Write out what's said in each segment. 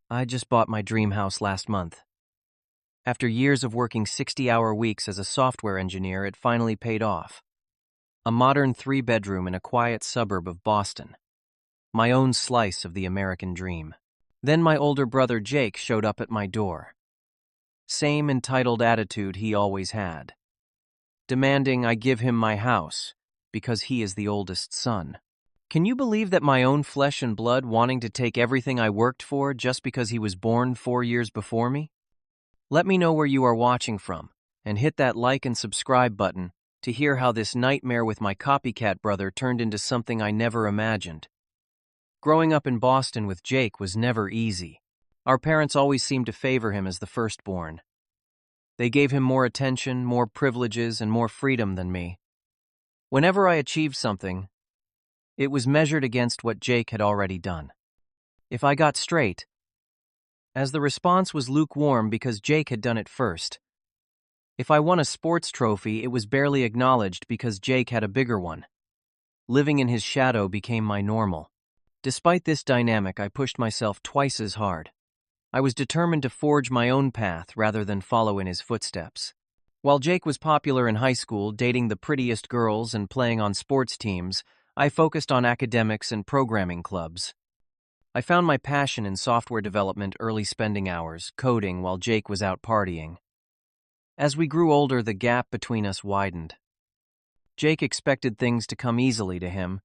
I just bought my dream house last month. After years of working 60-hour weeks as a software engineer, it finally paid off. A modern 3-bedroom in a quiet suburb of Boston. My own slice of the American dream. Then my older brother Jake showed up at my door. Same entitled attitude he always had. Demanding I give him my house because he is the oldest son. Can you believe that my own flesh and blood wanting to take everything I worked for just because he was born 4 years before me? Let me know where you are watching from, and hit that like and subscribe button to hear how this nightmare with my copycat brother turned into something I never imagined. Growing up in Boston with Jake was never easy. Our parents always seemed to favor him as the firstborn. They gave him more attention, more privileges, and more freedom than me. Whenever I achieved something, it was measured against what Jake had already done. If I got straight, as the response was lukewarm because Jake had done it first. If I won a sports trophy, it was barely acknowledged because Jake had a bigger one. Living in his shadow became my normal. Despite this dynamic, I pushed myself twice as hard. I was determined to forge my own path rather than follow in his footsteps. While Jake was popular in high school, dating the prettiest girls and playing on sports teams, I focused on academics and programming clubs. I found my passion in software development, early spending hours, coding while Jake was out partying. As we grew older, the gap between us widened. Jake expected things to come easily to him,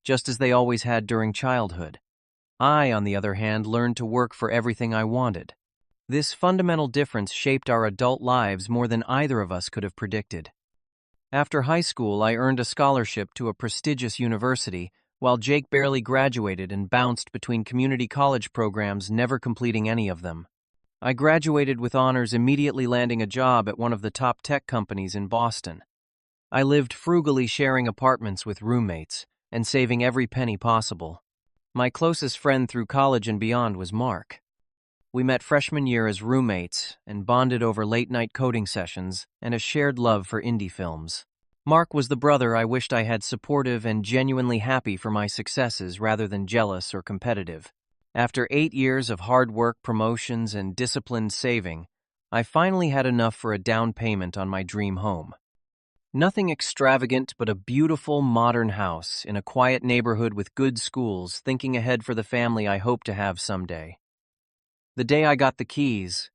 just as they always had during childhood. I, on the other hand, learned to work for everything I wanted. This fundamental difference shaped our adult lives more than either of us could have predicted. After high school, I earned a scholarship to a prestigious university, while Jake barely graduated and bounced between community college programs, never completing any of them. I graduated with honors, immediately landing a job at one of the top tech companies in Boston. I lived frugally, sharing apartments with roommates and saving every penny possible. My closest friend through college and beyond was Mark. We met freshman year as roommates and bonded over late-night coding sessions and a shared love for indie films. Mark was the brother I wished I had, supportive and genuinely happy for my successes rather than jealous or competitive. After 8 years of hard work, promotions, and disciplined saving, I finally had enough for a down payment on my dream home. Nothing extravagant, but a beautiful, modern house in a quiet neighborhood with good schools, thinking ahead for the family I hope to have someday. The day I got the keys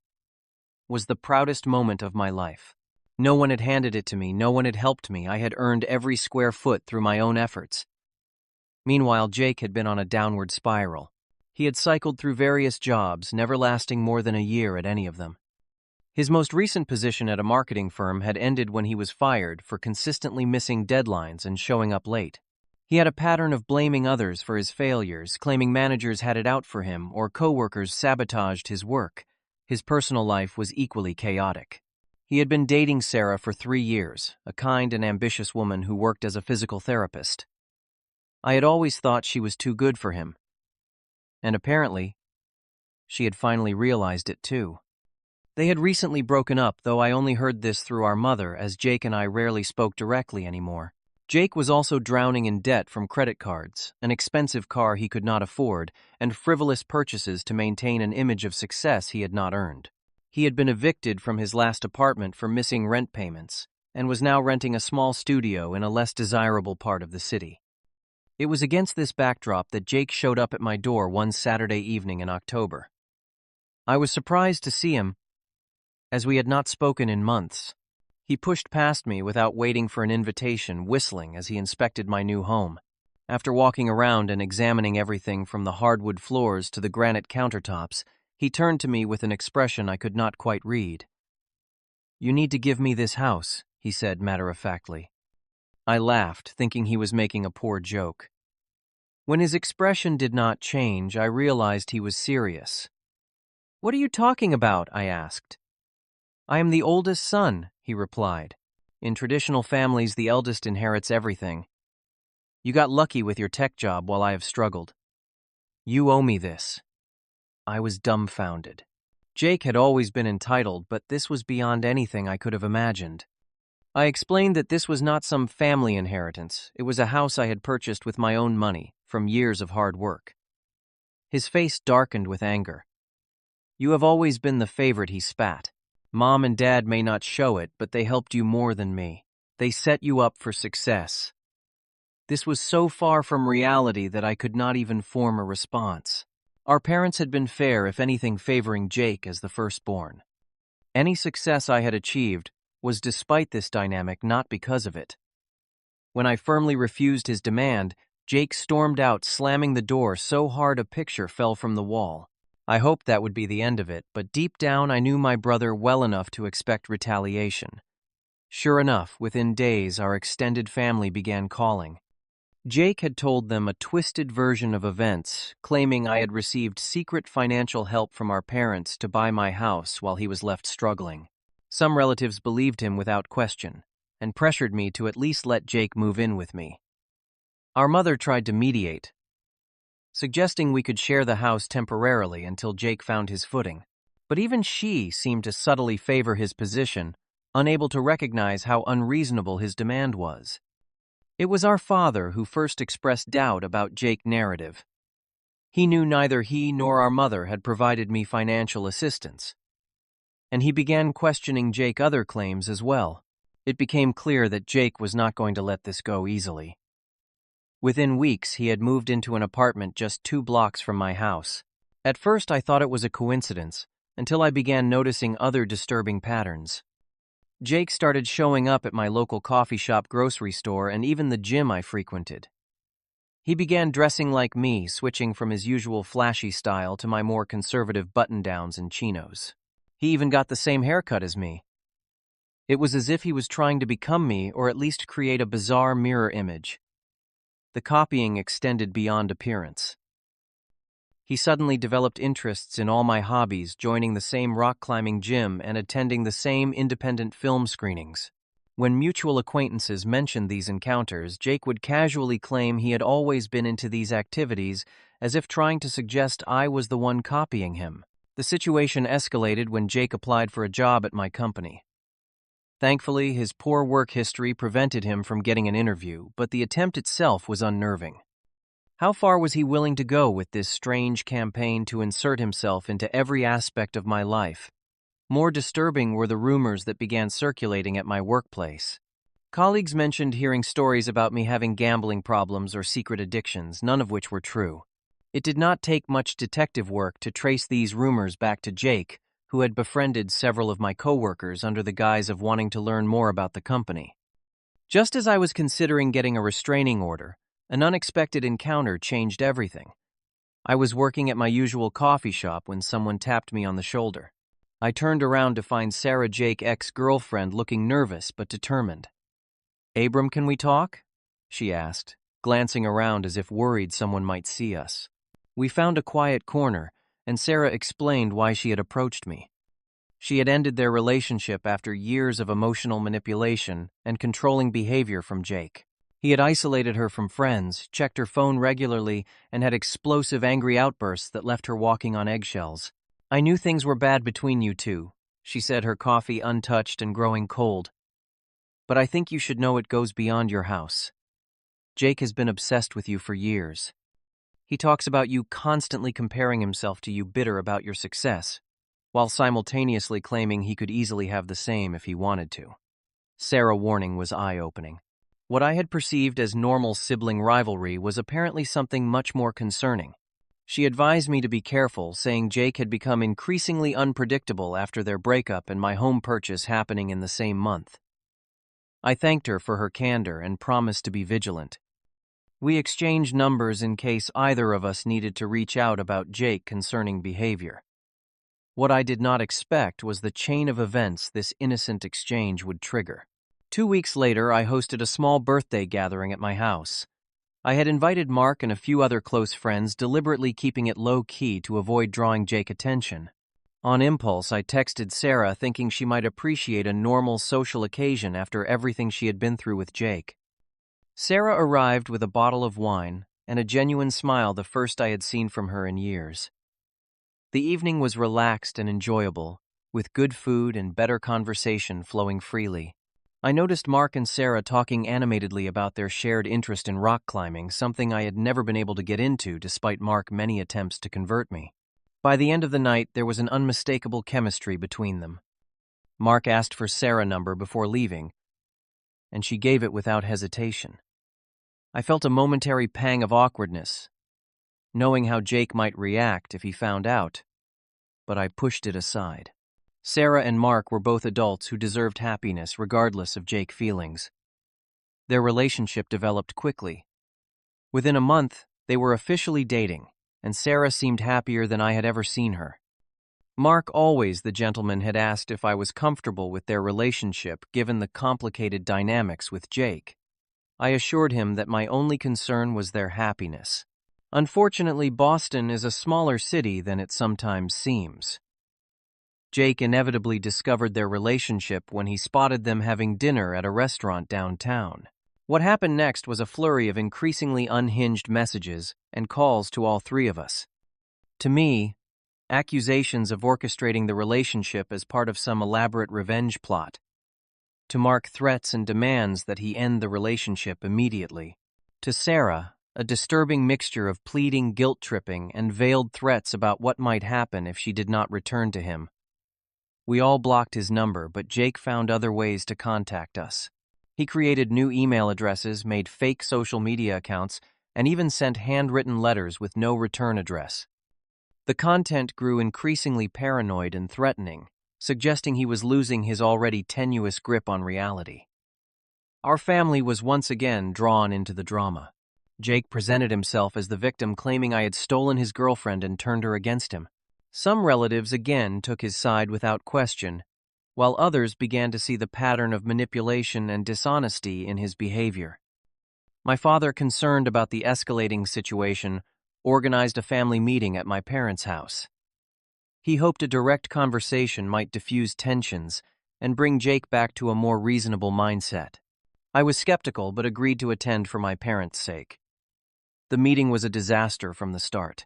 was the proudest moment of my life. No one had handed it to me, no one had helped me. I had earned every square foot through my own efforts. Meanwhile, Jake had been on a downward spiral. He had cycled through various jobs, never lasting more than a year at any of them. His most recent position at a marketing firm had ended when he was fired for consistently missing deadlines and showing up late. He had a pattern of blaming others for his failures, claiming managers had it out for him or coworkers sabotaged his work. His personal life was equally chaotic. He had been dating Sarah for 3 years, a kind and ambitious woman who worked as a physical therapist. I had always thought she was too good for him. And apparently, she had finally realized it too. They had recently broken up, though I only heard this through our mother, as Jake and I rarely spoke directly anymore. Jake was also drowning in debt from credit cards, an expensive car he could not afford, and frivolous purchases to maintain an image of success he had not earned. He had been evicted from his last apartment for missing rent payments, and was now renting a small studio in a less desirable part of the city. It was against this backdrop that Jake showed up at my door one Saturday evening in October. I was surprised to see him, as we had not spoken in months. He pushed past me without waiting for an invitation, whistling as he inspected my new home. After walking around and examining everything from the hardwood floors to the granite countertops, he turned to me with an expression I could not quite read. "You need to give me this house," he said matter-of-factly. I laughed, thinking he was making a poor joke. When his expression did not change, I realized he was serious. "What are you talking about?" I asked. "I am the oldest son," he replied. "In traditional families, the eldest inherits everything. You got lucky with your tech job while I have struggled. You owe me this." I was dumbfounded. Jake had always been entitled, but this was beyond anything I could have imagined. I explained that this was not some family inheritance. It was a house I had purchased with my own money, from years of hard work. His face darkened with anger. You have always been the favorite, he spat. Mom and Dad may not show it, but they helped you more than me. They set you up for success. This was so far from reality that I could not even form a response. Our parents had been fair, if anything favoring Jake as the firstborn. Any success I had achieved was despite this dynamic, not because of it. When I firmly refused his demand, Jake stormed out, slamming the door so hard a picture fell from the wall. I hoped that would be the end of it, but deep down I knew my brother well enough to expect retaliation. Sure enough, within days our extended family began calling. Jake had told them a twisted version of events, claiming I had received secret financial help from our parents to buy my house while he was left struggling. Some relatives believed him without question, and pressured me to at least let Jake move in with me. Our mother tried to mediate, suggesting we could share the house temporarily until Jake found his footing. But even she seemed to subtly favor his position, unable to recognize how unreasonable his demand was. It was our father who first expressed doubt about Jake's narrative. He knew neither he nor our mother had provided me financial assistance, and he began questioning Jake's other claims as well. It became clear that Jake was not going to let this go easily. Within weeks, he had moved into an apartment just 2 blocks from my house. At first, I thought it was a coincidence, until I began noticing other disturbing patterns. Jake started showing up at my local coffee shop, grocery store, and even the gym I frequented. He began dressing like me, switching from his usual flashy style to my more conservative button-downs and chinos. He even got the same haircut as me. It was as if he was trying to become me, or at least create a bizarre mirror image. The copying extended beyond appearance. He suddenly developed interests in all my hobbies, joining the same rock climbing gym and attending the same independent film screenings. When mutual acquaintances mentioned these encounters, Jake would casually claim he had always been into these activities, as if trying to suggest I was the one copying him. The situation escalated when Jake applied for a job at my company. Thankfully, his poor work history prevented him from getting an interview, but the attempt itself was unnerving. How far was he willing to go with this strange campaign to insert himself into every aspect of my life? More disturbing were the rumors that began circulating at my workplace. Colleagues mentioned hearing stories about me having gambling problems or secret addictions, none of which were true. It did not take much detective work to trace these rumors back to Jake, who had befriended several of my coworkers under the guise of wanting to learn more about the company. Just as I was considering getting a restraining order, an unexpected encounter changed everything. I was working at my usual coffee shop when someone tapped me on the shoulder. I turned around to find Sarah, Jake's ex-girlfriend, looking nervous but determined. "Abram, can we talk?" she asked, glancing around as if worried someone might see us. We found a quiet corner, and Sarah explained why she had approached me. She had ended their relationship after years of emotional manipulation and controlling behavior from Jake. He had isolated her from friends, checked her phone regularly, and had explosive, angry outbursts that left her walking on eggshells. "I knew things were bad between you two," she said, her coffee untouched and growing cold. "But I think you should know it goes beyond your house. Jake has been obsessed with you for years. He talks about you, constantly comparing himself to you, bitter about your success, while simultaneously claiming he could easily have the same if he wanted to." Sarah's warning was eye-opening. What I had perceived as normal sibling rivalry was apparently something much more concerning. She advised me to be careful, saying Jake had become increasingly unpredictable after their breakup and my home purchase happening in the same month. I thanked her for her candor and promised to be vigilant. We exchanged numbers in case either of us needed to reach out about Jake concerning behavior. What I did not expect was the chain of events this innocent exchange would trigger. 2 weeks later, I hosted a small birthday gathering at my house. I had invited Mark and a few other close friends, deliberately keeping it low-key to avoid drawing Jake attention. On impulse, I texted Sarah, thinking she might appreciate a normal social occasion after everything she had been through with Jake. Sarah arrived with a bottle of wine and a genuine smile, the first I had seen from her in years. The evening was relaxed and enjoyable, with good food and better conversation flowing freely. I noticed Mark and Sarah talking animatedly about their shared interest in rock climbing, something I had never been able to get into despite Mark's many attempts to convert me. By the end of the night, there was an unmistakable chemistry between them. Mark asked for Sarah's number before leaving, and she gave it without hesitation. I felt a momentary pang of awkwardness, knowing how Jake might react if he found out, but I pushed it aside. Sarah and Mark were both adults who deserved happiness regardless of Jake's feelings. Their relationship developed quickly. Within a month, they were officially dating, and Sarah seemed happier than I had ever seen her. Mark, always the gentleman, had asked if I was comfortable with their relationship given the complicated dynamics with Jake. I assured him that my only concern was their happiness. Unfortunately, Boston is a smaller city than it sometimes seems. Jake inevitably discovered their relationship when he spotted them having dinner at a restaurant downtown. What happened next was a flurry of increasingly unhinged messages and calls to all three of us. To me, accusations of orchestrating the relationship as part of some elaborate revenge plot. To Mark, threats and demands that he end the relationship immediately. To Sarah, a disturbing mixture of pleading, guilt-tripping, and veiled threats about what might happen if she did not return to him. We all blocked his number, but Jake found other ways to contact us. He created new email addresses, made fake social media accounts, and even sent handwritten letters with no return address. The content grew increasingly paranoid and threatening, suggesting he was losing his already tenuous grip on reality. Our family was once again drawn into the drama. Jake presented himself as the victim, claiming I had stolen his girlfriend and turned her against him. Some relatives again took his side without question, while others began to see the pattern of manipulation and dishonesty in his behavior. My father, concerned about the escalating situation, organized a family meeting at my parents' house. He hoped a direct conversation might diffuse tensions and bring Jake back to a more reasonable mindset. I was skeptical but agreed to attend for my parents' sake. The meeting was a disaster from the start.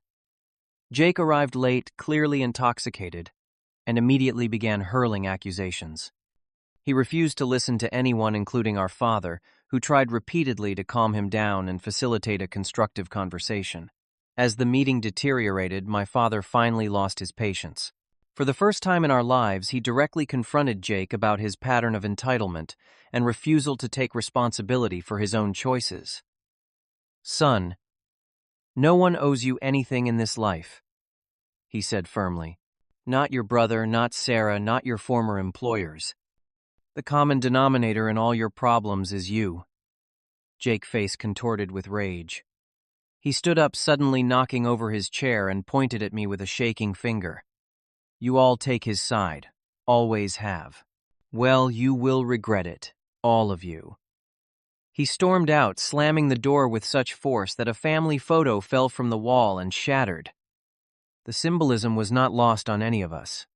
Jake arrived late, clearly intoxicated, and immediately began hurling accusations. He refused to listen to anyone, including our father, who tried repeatedly to calm him down and facilitate a constructive conversation. As the meeting deteriorated, my father finally lost his patience. For the first time in our lives, he directly confronted Jake about his pattern of entitlement and refusal to take responsibility for his own choices. "Son, no one owes you anything in this life," he said firmly. "Not your brother, not Sarah, not your former employers. The common denominator in all your problems is you." Jake's face contorted with rage. He stood up, suddenly knocking over his chair, and pointed at me with a shaking finger. "You all take his side. Always have. Well, you will regret it. All of you." He stormed out, slamming the door with such force that a family photo fell from the wall and shattered. The symbolism was not lost on any of us.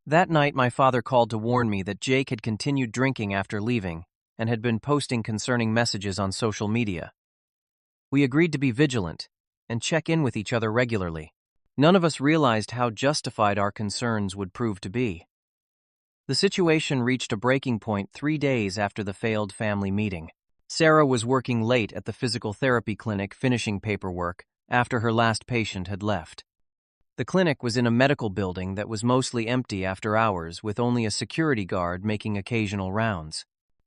That night, my father called to warn me that Jake had continued drinking after leaving and had been posting concerning messages on social media. We agreed to be vigilant and check in with each other regularly. None of us realized how justified our concerns would prove to be. The situation reached a breaking point 3 days after the failed family meeting. Sarah was working late at the physical therapy clinic, finishing paperwork after her last patient had left. The clinic was in a medical building that was mostly empty after hours, with only a security guard making occasional rounds.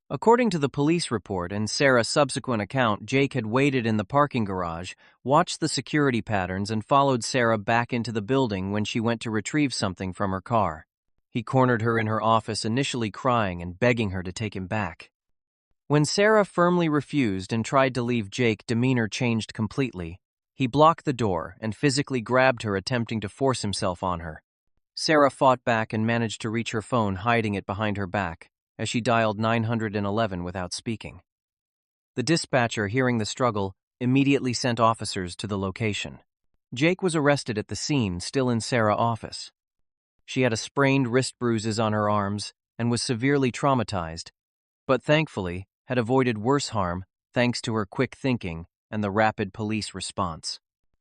According to the police report and Sarah's subsequent account, Jake had waited in the parking garage, watched the security patterns, and followed Sarah back into the building when she went to retrieve something from her car. He cornered her in her office, initially crying and begging her to take him back. When Sarah firmly refused and tried to leave, Jake's demeanor changed completely. He blocked the door and physically grabbed her, attempting to force himself on her. Sarah fought back and managed to reach her phone, hiding it behind her back, as she dialed 911 without speaking. The dispatcher, hearing the struggle, immediately sent officers to the location. Jake was arrested at the scene, still in Sarah's office. She had a sprained wrist, bruises on her arms, and was severely traumatized, but thankfully had avoided worse harm thanks to her quick thinking and the rapid police response.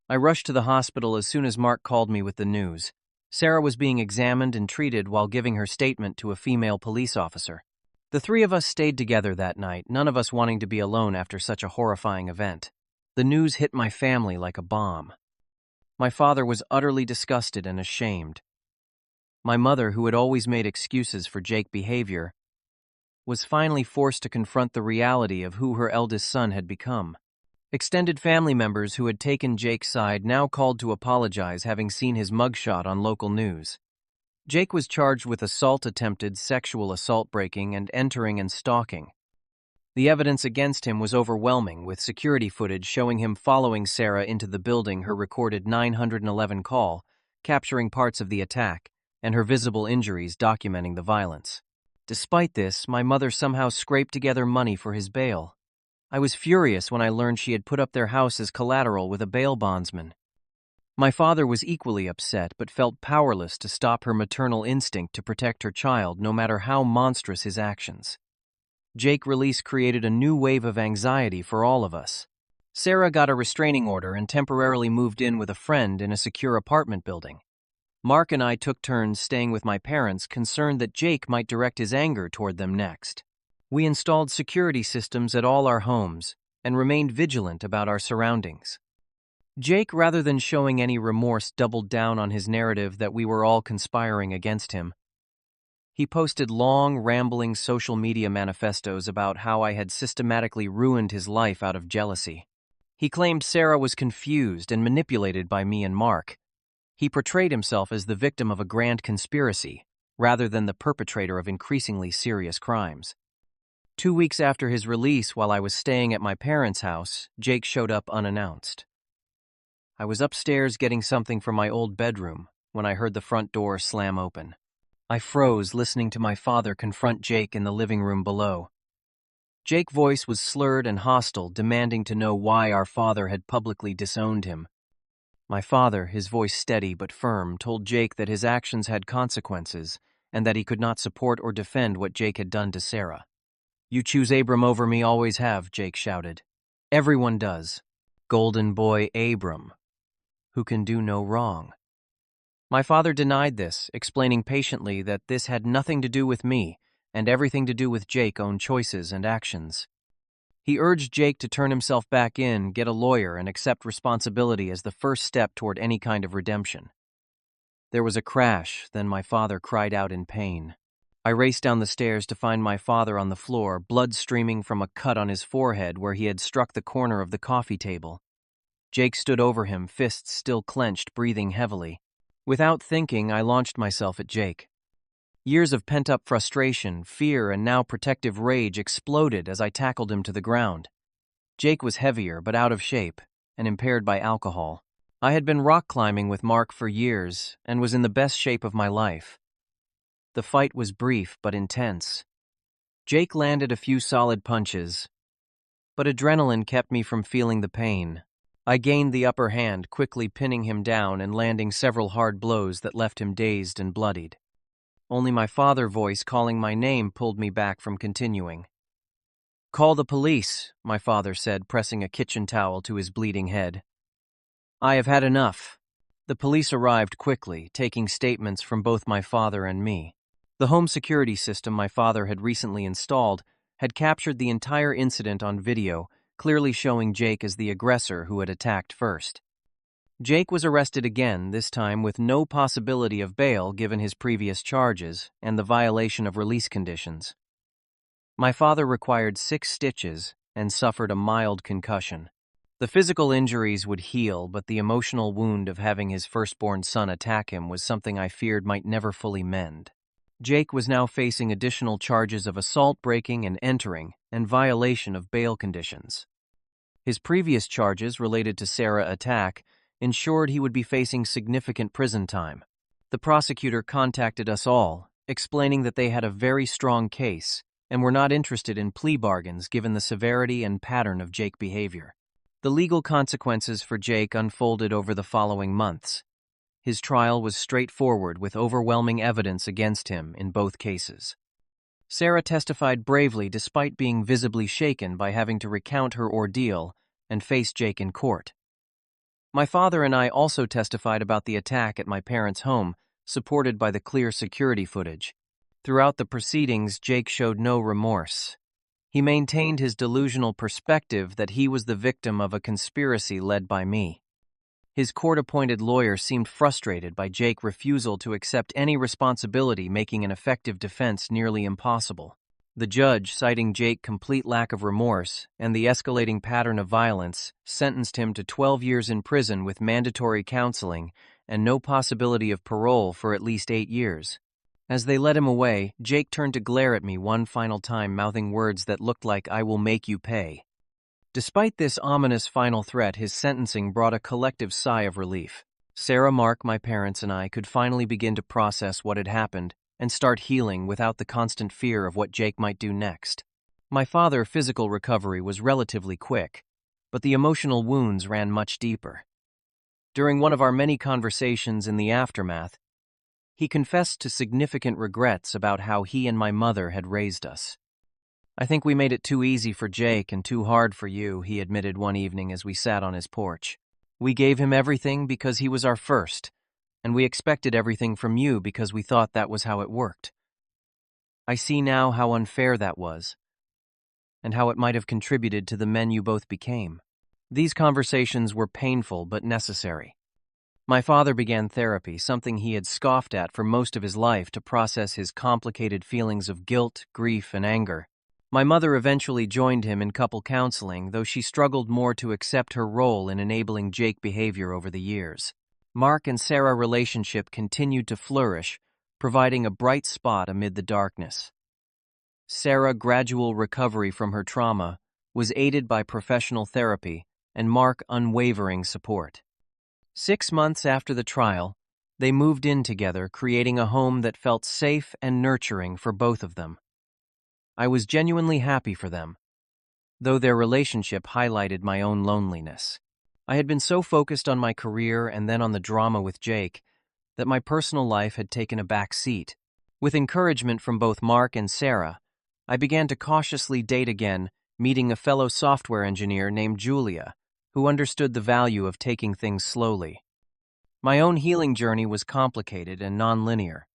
I rushed to the hospital as soon as Mark called me with the news. Sarah was being examined and treated while giving her statement to a female police officer. The three of us stayed together that night, none of us wanting to be alone after such a horrifying event. The news hit my family like a bomb. My father was utterly disgusted and ashamed. My mother, who had always made excuses for Jake's behavior, was finally forced to confront the reality of who her eldest son had become. Extended family members who had taken Jake's side now called to apologize, having seen his mugshot on local news. Jake was charged with assault, attempted sexual assault, breaking and entering, and stalking. The evidence against him was overwhelming, with security footage showing him following Sarah into the building, her recorded 911 call, capturing parts of the attack, and her visible injuries documenting the violence. Despite this, my mother somehow scraped together money for his bail. I was furious when I learned she had put up their house as collateral with a bail bondsman. My father was equally upset, but felt powerless to stop her maternal instinct to protect her child, no matter how monstrous his actions. Jake's release created a new wave of anxiety for all of us. Sarah got a restraining order and temporarily moved in with a friend in a secure apartment building. Mark and I took turns staying with my parents, concerned that Jake might direct his anger toward them next. We installed security systems at all our homes and remained vigilant about our surroundings. Jake, rather than showing any remorse, doubled down on his narrative that we were all conspiring against him. He posted long, rambling social media manifestos about how I had systematically ruined his life out of jealousy. He claimed Sarah was confused and manipulated by me and Mark. He portrayed himself as the victim of a grand conspiracy, rather than the perpetrator of increasingly serious crimes. 2 weeks after his release, while I was staying at my parents' house, Jake showed up unannounced. I was upstairs getting something from my old bedroom when I heard the front door slam open. I froze, listening to my father confront Jake in the living room below. Jake's voice was slurred and hostile, demanding to know why our father had publicly disowned him. My father, his voice steady but firm, told Jake that his actions had consequences and that he could not support or defend what Jake had done to Sarah. "You choose Abram over me, always have," Jake shouted. "Everyone does. Golden boy Abram, who can do no wrong." My father denied this, explaining patiently that this had nothing to do with me and everything to do with Jake's own choices and actions. He urged Jake to turn himself back in, get a lawyer, and accept responsibility as the first step toward any kind of redemption. There was a crash, then my father cried out in pain. I raced down the stairs to find my father on the floor, blood streaming from a cut on his forehead where he had struck the corner of the coffee table. Jake stood over him, fists still clenched, breathing heavily. Without thinking, I launched myself at Jake. Years of pent-up frustration, fear, and now protective rage exploded as I tackled him to the ground. Jake was heavier but out of shape and impaired by alcohol. I had been rock climbing with Mark for years and was in the best shape of my life. The fight was brief but intense. Jake landed a few solid punches, but adrenaline kept me from feeling the pain. I gained the upper hand, quickly pinning him down and landing several hard blows that left him dazed and bloodied. Only my father's voice calling my name pulled me back from continuing. "Call the police," my father said, pressing a kitchen towel to his bleeding head. "I have had enough." The police arrived quickly, taking statements from both my father and me. The home security system my father had recently installed had captured the entire incident on video, clearly showing Jake as the aggressor who had attacked first. Jake was arrested again, this time with no possibility of bail given his previous charges and the violation of release conditions. My father required 6 stitches and suffered a mild concussion. The physical injuries would heal, but the emotional wound of having his firstborn son attack him was something I feared might never fully mend. Jake was now facing additional charges of assault, breaking and entering, and violation of bail conditions. His previous charges related to Sarah's attack ensured he would be facing significant prison time. The prosecutor contacted us all, explaining that they had a very strong case and were not interested in plea bargains given the severity and pattern of Jake's behavior. The legal consequences for Jake unfolded over the following months. His trial was straightforward, with overwhelming evidence against him in both cases. Sarah testified bravely despite being visibly shaken by having to recount her ordeal and face Jake in court. My father and I also testified about the attack at my parents' home, supported by the clear security footage. Throughout the proceedings, Jake showed no remorse. He maintained his delusional perspective that he was the victim of a conspiracy led by me. His court-appointed lawyer seemed frustrated by Jake's refusal to accept any responsibility, making an effective defense nearly impossible. The judge, citing Jake's complete lack of remorse and the escalating pattern of violence, sentenced him to 12 years in prison with mandatory counseling and no possibility of parole for at least 8 years. As they led him away, Jake turned to glare at me one final time, mouthing words that looked like "I will make you pay." Despite this ominous final threat, his sentencing brought a collective sigh of relief. Sarah, Mark, my parents, and I could finally begin to process what had happened and start healing without the constant fear of what Jake might do next. My father's physical recovery was relatively quick, but the emotional wounds ran much deeper. During one of our many conversations in the aftermath, he confessed to significant regrets about how he and my mother had raised us. "I think we made it too easy for Jake and too hard for you," he admitted one evening as we sat on his porch. "We gave him everything because he was our first, and we expected everything from you because we thought that was how it worked. I see now how unfair that was, and how it might have contributed to the men you both became." These conversations were painful but necessary. My father began therapy, something he had scoffed at for most of his life, to process his complicated feelings of guilt, grief, and anger. My mother eventually joined him in couple counseling, though she struggled more to accept her role in enabling Jake's behavior over the years. Mark and Sarah's relationship continued to flourish, providing a bright spot amid the darkness. Sarah's gradual recovery from her trauma was aided by professional therapy and Mark's unwavering support. 6 months after the trial, they moved in together, creating a home that felt safe and nurturing for both of them. I was genuinely happy for them, though their relationship highlighted my own loneliness. I had been so focused on my career and then on the drama with Jake that my personal life had taken a back seat. With encouragement from both Mark and Sarah, I began to cautiously date again, meeting a fellow software engineer named Julia, who understood the value of taking things slowly. My own healing journey was complicated and non-linear.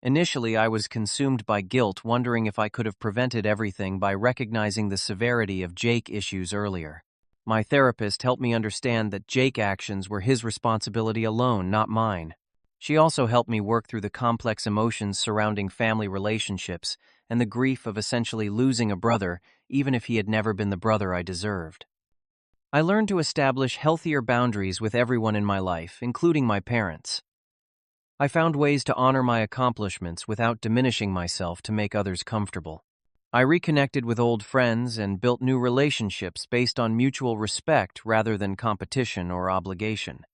Initially, I was consumed by guilt, wondering if I could have prevented everything by recognizing the severity of Jake's issues earlier. My therapist helped me understand that Jake's actions were his responsibility alone, not mine. She also helped me work through the complex emotions surrounding family relationships and the grief of essentially losing a brother, even if he had never been the brother I deserved. I learned to establish healthier boundaries with everyone in my life, including my parents. I found ways to honor my accomplishments without diminishing myself to make others comfortable. I reconnected with old friends and built new relationships based on mutual respect rather than competition or obligation.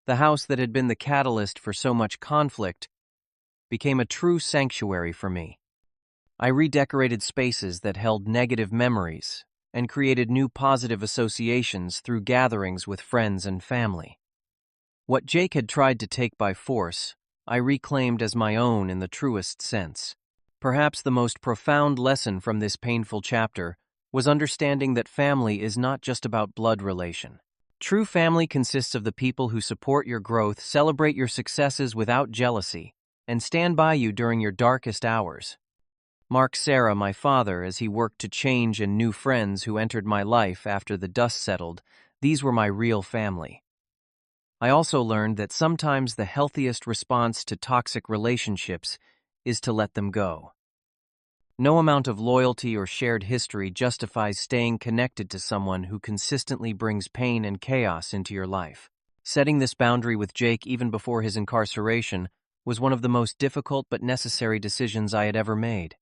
The house that had been the catalyst for so much conflict became a true sanctuary for me. I redecorated spaces that held negative memories and created new positive associations through gatherings with friends and family. What Jake had tried to take by force, I reclaimed as my own in the truest sense. Perhaps the most profound lesson from this painful chapter was understanding that family is not just about blood relation. True family consists of the people who support your growth, celebrate your successes without jealousy, and stand by you during your darkest hours. Mark Sarah, my father, as he worked to change, and new friends who entered my life after the dust settled, these were my real family. I also learned that sometimes the healthiest response to toxic relationships is to let them go. No amount of loyalty or shared history justifies staying connected to someone who consistently brings pain and chaos into your life. Setting this boundary with Jake even before his incarceration was one of the most difficult but necessary decisions I had ever made.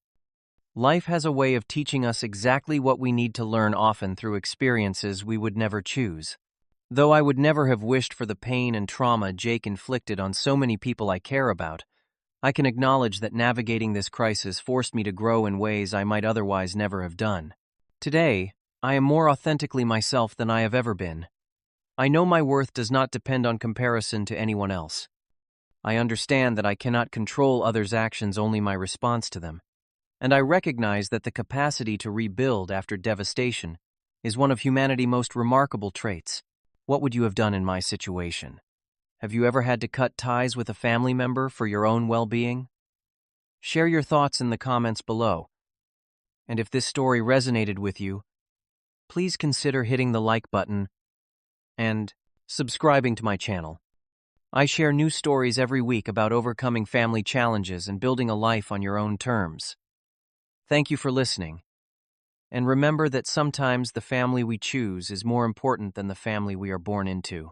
Life has a way of teaching us exactly what we need to learn, often through experiences we would never choose. Though I would never have wished for the pain and trauma Jake inflicted on so many people I care about, I can acknowledge that navigating this crisis forced me to grow in ways I might otherwise never have done. Today, I am more authentically myself than I have ever been. I know my worth does not depend on comparison to anyone else. I understand that I cannot control others' actions, only my response to them. And I recognize that the capacity to rebuild after devastation is one of humanity's most remarkable traits. What would you have done in my situation? Have you ever had to cut ties with a family member for your own well-being? Share your thoughts in the comments below. And if this story resonated with you, please consider hitting the like button and subscribing to my channel. I share new stories every week about overcoming family challenges and building a life on your own terms. Thank you for listening. And remember that sometimes the family we choose is more important than the family we are born into.